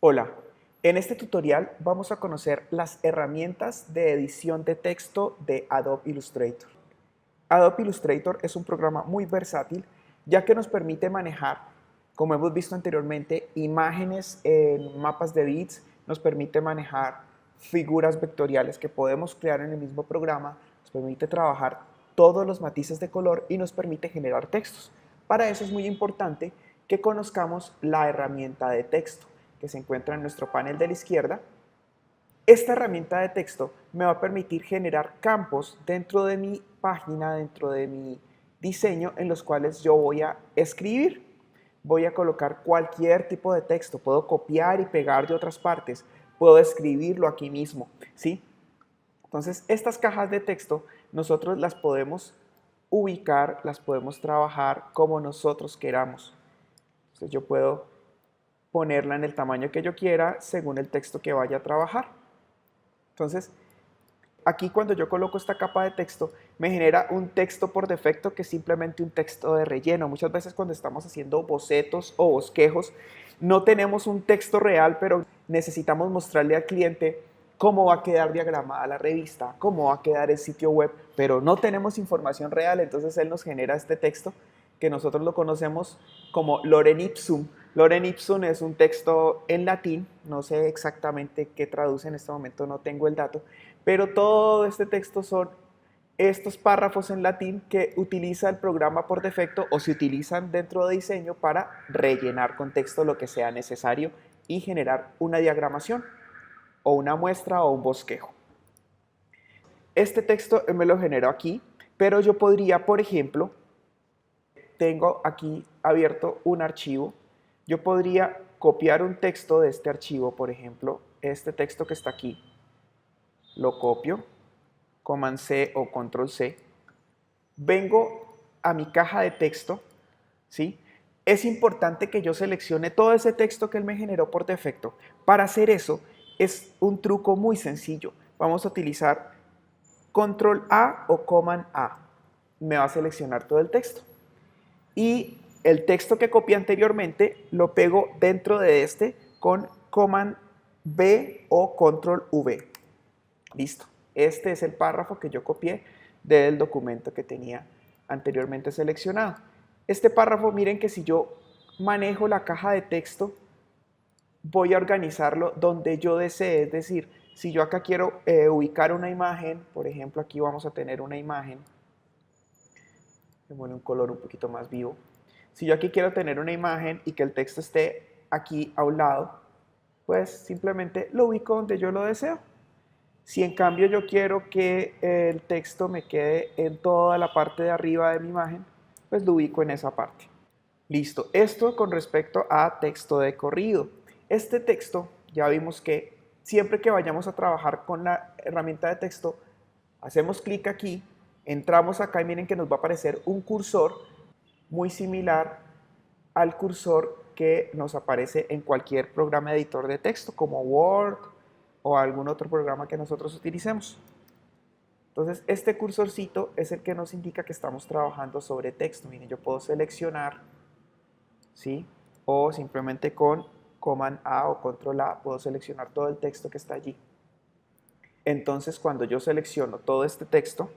Hola, en este tutorial vamos a conocer las herramientas de edición de texto de Adobe Illustrator. Adobe Illustrator es un programa muy versátil ya que nos permite manejar, como hemos visto anteriormente, imágenes en mapas de bits, nos permite manejar figuras vectoriales que podemos crear en el mismo programa, nos permite trabajar todos los matices de color y nos permite generar textos. Para eso es muy importante que conozcamos la herramienta de texto que se encuentra en nuestro panel de la izquierda. Esta herramienta de texto me va a permitir generar campos dentro de mi página, dentro de mi diseño, en los cuales yo voy a escribir. Voy a colocar cualquier tipo de texto, puedo copiar y pegar de otras partes, puedo escribirlo aquí mismo, ¿sí? Entonces, estas cajas de texto nosotros las podemos ubicar, las podemos trabajar como nosotros queramos. Entonces, yo puedo ponerla en el tamaño que yo quiera según el texto que vaya a trabajar. Entonces, aquí cuando yo coloco esta capa de texto, me genera un texto por defecto que es simplemente un texto de relleno. Muchas veces cuando estamos haciendo bocetos o bosquejos, no tenemos un texto real, pero necesitamos mostrarle al cliente cómo va a quedar diagramada la revista, cómo va a quedar el sitio web, pero no tenemos información real, entonces él nos genera este texto que nosotros lo conocemos como lorem ipsum. Lorem ipsum es un texto en latín, no sé exactamente qué traduce en este momento, no tengo el dato, pero todo este texto son estos párrafos en latín que utiliza el programa por defecto o se utilizan dentro de diseño para rellenar con texto lo que sea necesario y generar una diagramación o una muestra o un bosquejo. Este texto me lo genero aquí, pero yo podría, por ejemplo, tengo aquí abierto un archivo, yo podría copiar un texto de este archivo, por ejemplo, este texto que está aquí, lo copio, Command C o Control C, vengo a mi caja de texto, ¿sí? Es importante que yo seleccione todo ese texto que él me generó por defecto. Para hacer eso es un truco muy sencillo. Vamos a utilizar Control A o Command A. Me va a seleccionar todo el texto. Y el texto que copié anteriormente lo pego dentro de este con Command B o Control V. Listo. Este es el párrafo que yo copié del documento que tenía anteriormente seleccionado. Este párrafo, miren que si yo manejo la caja de texto, voy a organizarlo donde yo desee. Es decir, si yo acá quiero ubicar una imagen, por ejemplo, aquí vamos a tener una imagen, le pone un color un poquito más vivo. Si yo aquí quiero tener una imagen y que el texto esté aquí a un lado, pues simplemente lo ubico donde yo lo deseo. Si en cambio yo quiero que el texto me quede en toda la parte de arriba de mi imagen, pues lo ubico en esa parte. Listo, esto con respecto a texto de corrido. Este texto, ya vimos que siempre que vayamos a trabajar con la herramienta de texto, hacemos clic aquí, entramos acá y miren que nos va a aparecer un cursor muy similar al cursor que nos aparece en cualquier programa editor de texto como Word o algún otro programa que nosotros utilicemos. Entonces, este cursorcito es el que nos indica que estamos trabajando sobre texto. Miren, yo puedo seleccionar, ¿sí? O simplemente con Command A o Control A puedo seleccionar todo el texto que está allí. Entonces, cuando yo selecciono todo este texto,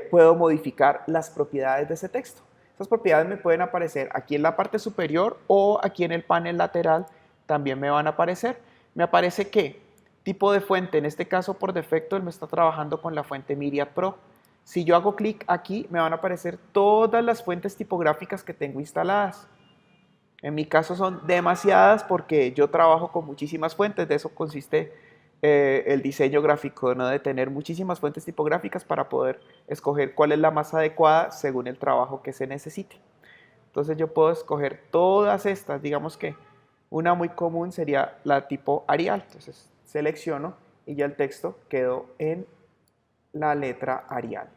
puedo modificar las propiedades de ese texto. Esas propiedades me pueden aparecer aquí en la parte superior o aquí en el panel lateral también me van a aparecer. Me aparece que tipo de fuente, en este caso por defecto él me está trabajando con la fuente Myriad Pro. Si yo hago clic aquí me van a aparecer todas las fuentes tipográficas que tengo instaladas. En mi caso son demasiadas porque yo trabajo con muchísimas fuentes, de eso consiste el diseño gráfico, ¿no? De tener muchísimas fuentes tipográficas para poder escoger cuál es la más adecuada según el trabajo que se necesite. Entonces yo puedo escoger todas estas, digamos que una muy común sería la tipo Arial, entonces selecciono y ya el texto quedó en la letra Arial.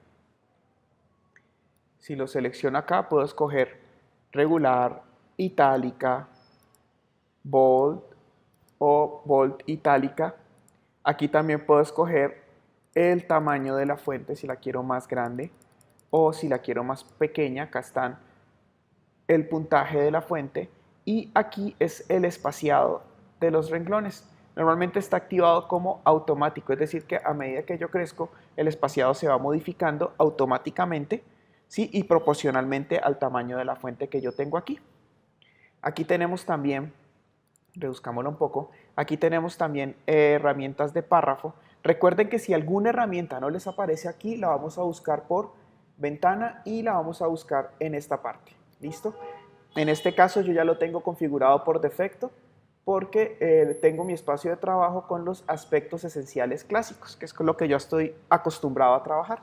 Si lo selecciono acá puedo escoger regular, itálica, bold o bold itálica. Aquí también puedo escoger el tamaño de la fuente, si la quiero más grande o si la quiero más pequeña. Acá están el puntaje de la fuente y aquí es el espaciado de los renglones. Normalmente está activado como automático, es decir que a medida que yo crezco, el espaciado se va modificando automáticamente, ¿sí? Y proporcionalmente al tamaño de la fuente que yo tengo aquí. Aquí tenemos también, reduzcámoslo un poco, aquí tenemos también herramientas de párrafo. Recuerden que si alguna herramienta no les aparece aquí, la vamos a buscar por ventana y la vamos a buscar en esta parte. ¿Listo? En este caso yo ya lo tengo configurado por defecto porque tengo mi espacio de trabajo con los aspectos esenciales clásicos, que es con lo que yo estoy acostumbrado a trabajar.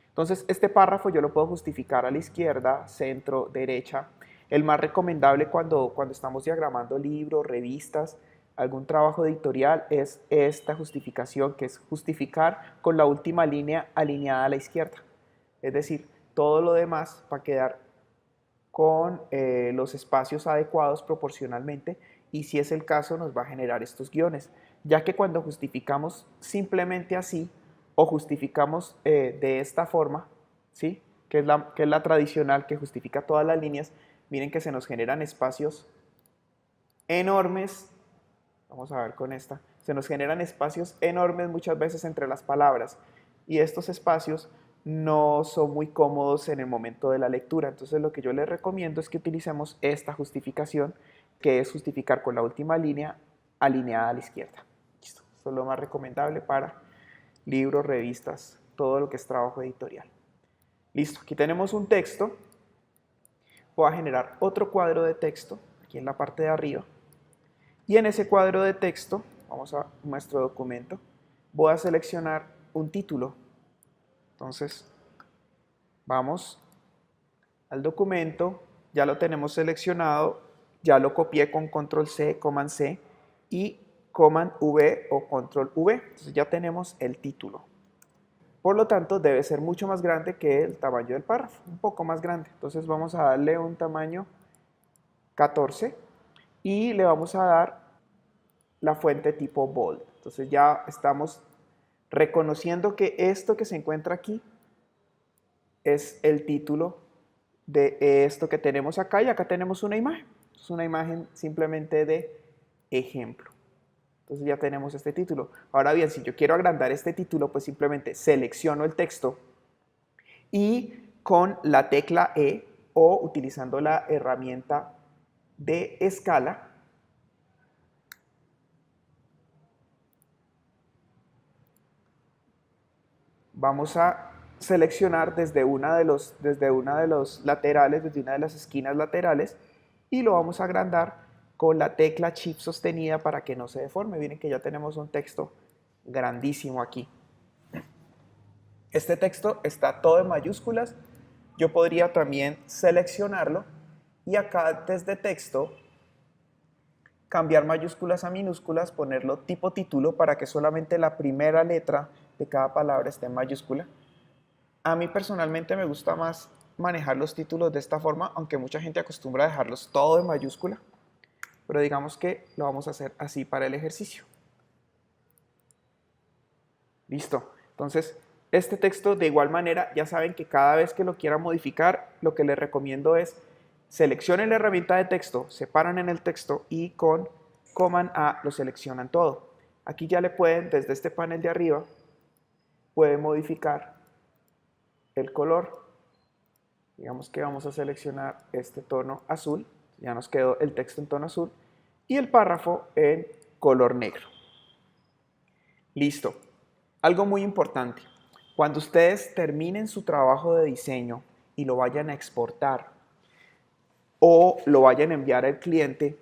Entonces, este párrafo yo lo puedo justificar a la izquierda, centro, derecha. El más recomendable cuando estamos diagramando libros, revistas, algún trabajo editorial es esta justificación, que es justificar con la última línea alineada a la izquierda. Es decir, todo lo demás va a quedar con los espacios adecuados proporcionalmente y si es el caso nos va a generar estos guiones, ya que cuando justificamos simplemente así o justificamos de esta forma, ¿sí? que es la tradicional que justifica todas las líneas, miren que se nos generan espacios enormes, vamos a ver con esta, se nos generan espacios enormes muchas veces entre las palabras y estos espacios no son muy cómodos en el momento de la lectura. Entonces lo que yo les recomiendo es que utilicemos esta justificación, que es justificar con la última línea alineada a la izquierda. Listo. Esto es lo más recomendable para libros, revistas, todo lo que es trabajo editorial. Listo, aquí tenemos un texto. Voy a generar otro cuadro de texto aquí en la parte de arriba. Y en ese cuadro de texto, vamos a nuestro documento, voy a seleccionar un título. Entonces, vamos al documento, ya lo tenemos seleccionado, ya lo copié con control C, command C y command V o control V. Entonces ya tenemos el título. Por lo tanto, debe ser mucho más grande que el tamaño del párrafo, un poco más grande. Entonces vamos a darle un tamaño 14 y le vamos a dar la fuente tipo bold. Entonces ya estamos reconociendo que esto que se encuentra aquí es el título de esto que tenemos acá y acá tenemos una imagen. Es una imagen simplemente de ejemplo. Entonces ya tenemos este título. Ahora bien, si yo quiero agrandar este título, pues simplemente selecciono el texto y con la tecla E o utilizando la herramienta de escala, vamos a seleccionar desde una de los laterales, desde una de las esquinas laterales y lo vamos a agrandar con la tecla Shift sostenida para que no se deforme. Miren que ya tenemos un texto grandísimo aquí. Este texto está todo en mayúsculas. Yo podría también seleccionarlo y acá desde texto cambiar mayúsculas a minúsculas, ponerlo tipo título para que solamente la primera letra de cada palabra esté en mayúscula. A mí personalmente me gusta más manejar los títulos de esta forma, aunque mucha gente acostumbra a dejarlos todo en mayúscula, pero digamos que lo vamos a hacer así para el ejercicio. Listo. Entonces, este texto de igual manera, ya saben que cada vez que lo quieran modificar, lo que les recomiendo es seleccionen la herramienta de texto, separan en el texto y con Command A lo seleccionan todo. Aquí ya le pueden, desde este panel de arriba, pueden modificar el color. Digamos que vamos a seleccionar este tono azul, ya nos quedó el texto en tono azul, y el párrafo en color negro. Listo. Algo muy importante, cuando ustedes terminen su trabajo de diseño y lo vayan a exportar o lo vayan a enviar al cliente,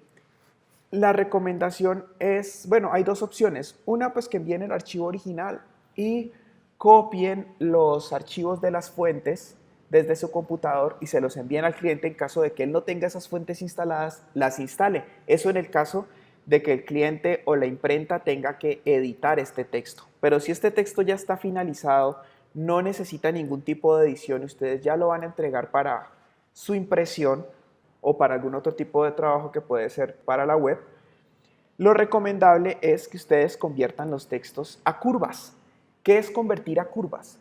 la recomendación es, bueno, hay dos opciones. Una, pues que envíen el archivo original y copien los archivos de las fuentes desde su computador y se los envíen al cliente en caso de que él no tenga esas fuentes instaladas, las instale. Eso en el caso de que el cliente o la imprenta tenga que editar este texto. Pero si este texto ya está finalizado, no necesita ningún tipo de edición, ustedes ya lo van a entregar para su impresión o para algún otro tipo de trabajo que puede ser para la web, lo recomendable es que ustedes conviertan los textos a curvas. ¿Qué es convertir a curvas?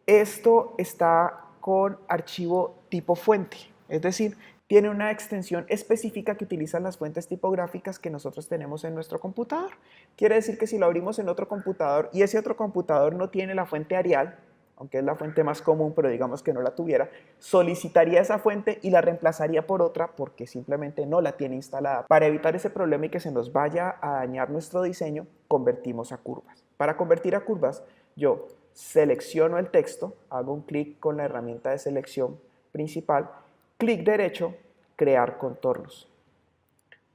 Esto está con archivo tipo fuente, es decir, tiene una extensión específica que utiliza las fuentes tipográficas que nosotros tenemos en nuestro computador. Quiere decir que si lo abrimos en otro computador y ese otro computador no tiene la fuente Arial, aunque es la fuente más común, pero digamos que no la tuviera, solicitaría esa fuente y la reemplazaría por otra porque simplemente no la tiene instalada. Para evitar ese problema y que se nos vaya a dañar nuestro diseño, convertimos a curvas. Para convertir a curvas, yo selecciono el texto, hago un clic con la herramienta de selección principal, clic derecho, crear contornos.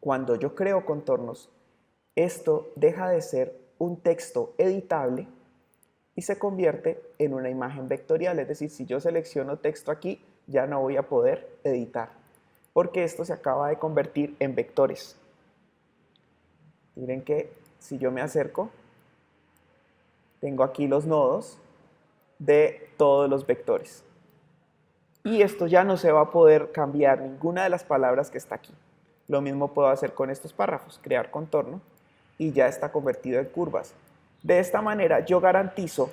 Cuando yo creo contornos, esto deja de ser un texto editable y se convierte en una imagen vectorial, es decir, si yo selecciono texto aquí, ya no voy a poder editar, porque esto se acaba de convertir en vectores. Miren que si yo me acerco, tengo aquí los nodos de todos los vectores. Y esto ya no se va a poder cambiar ninguna de las palabras que está aquí. Lo mismo puedo hacer con estos párrafos, crear contorno, y ya está convertido en curvas. De esta manera yo garantizo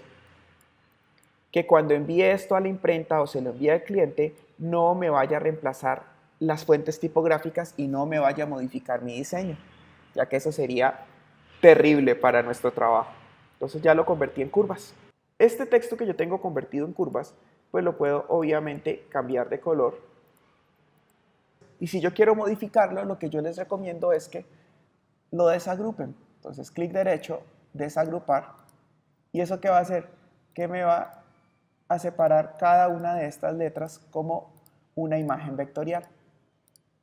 que cuando envíe esto a la imprenta o se lo envíe al cliente, no me vaya a reemplazar las fuentes tipográficas y no me vaya a modificar mi diseño, ya que eso sería terrible para nuestro trabajo. Entonces ya lo convertí en curvas. Este texto que yo tengo convertido en curvas, pues lo puedo obviamente cambiar de color. Y si yo quiero modificarlo, lo que yo les recomiendo es que lo desagrupen. Entonces clic derecho, desagrupar. ¿Y eso qué va a hacer? Que me va a separar cada una de estas letras como una imagen vectorial.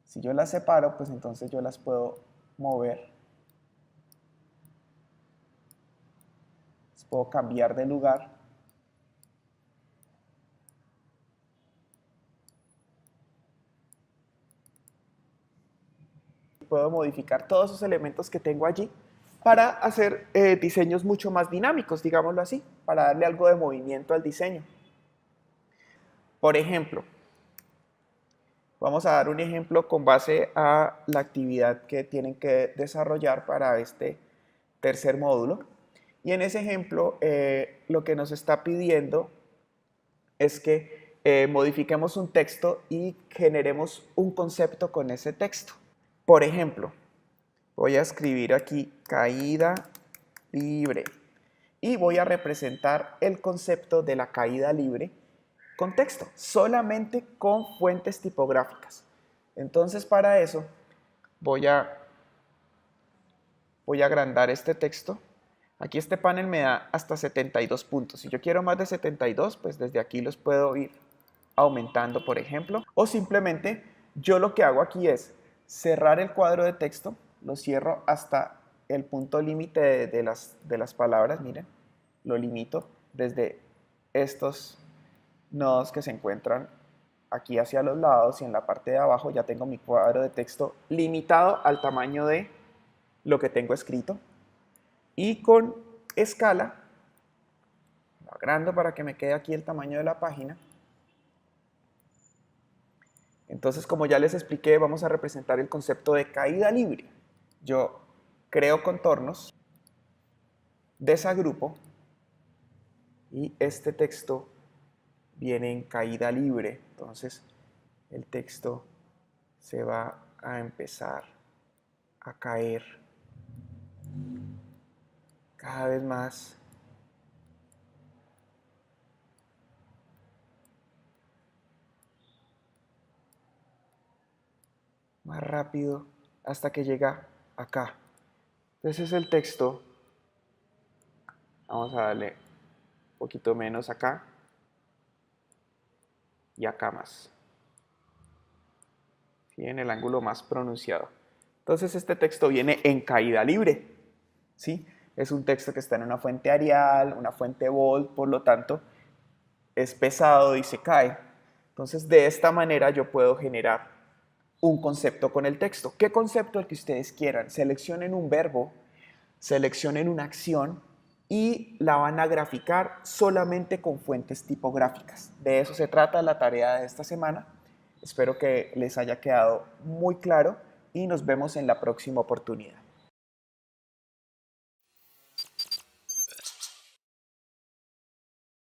Si yo las separo, pues entonces yo las puedo mover. Las puedo cambiar de lugar. Puedo modificar todos esos elementos que tengo allí para hacer diseños mucho más dinámicos, digámoslo así, para darle algo de movimiento al diseño. Por ejemplo, vamos a dar un ejemplo con base a la actividad que tienen que desarrollar para este tercer módulo. Y en ese ejemplo, lo que nos está pidiendo es que modifiquemos un texto y generemos un concepto con ese texto. Por ejemplo, voy a escribir aquí caída libre y voy a representar el concepto de la caída libre con texto, solamente con fuentes tipográficas. Entonces para eso voy a agrandar este texto. Aquí este panel me da hasta 72 puntos. Si yo quiero más de 72, pues desde aquí los puedo ir aumentando, por ejemplo. O simplemente yo lo que hago aquí es cerrar el cuadro de texto, lo cierro hasta el punto límite de las palabras, miren, lo limito desde estos nodos que se encuentran aquí hacia los lados y en la parte de abajo ya tengo mi cuadro de texto limitado al tamaño de lo que tengo escrito. Y con escala, lo agrando para que me quede aquí el tamaño de la página. Entonces, como ya les expliqué, vamos a representar el concepto de caída libre. Yo creo contornos, desagrupo y este texto viene en caída libre. Entonces, el texto se va a empezar a caer cada vez más. Más rápido hasta que llega acá. Ese es el texto. Vamos a darle un poquito menos acá y acá más. ¿Sí? En el ángulo más pronunciado. Entonces este texto viene en caída libre. ¿Sí? Es un texto que está en una fuente Arial, una fuente Bold, por lo tanto es pesado y se cae. Entonces de esta manera yo puedo generar un concepto con el texto. ¿Qué concepto el que ustedes quieran? Seleccionen un verbo, seleccionen una acción y la van a graficar solamente con fuentes tipográficas. De eso se trata la tarea de esta semana. Espero que les haya quedado muy claro y nos vemos en la próxima oportunidad.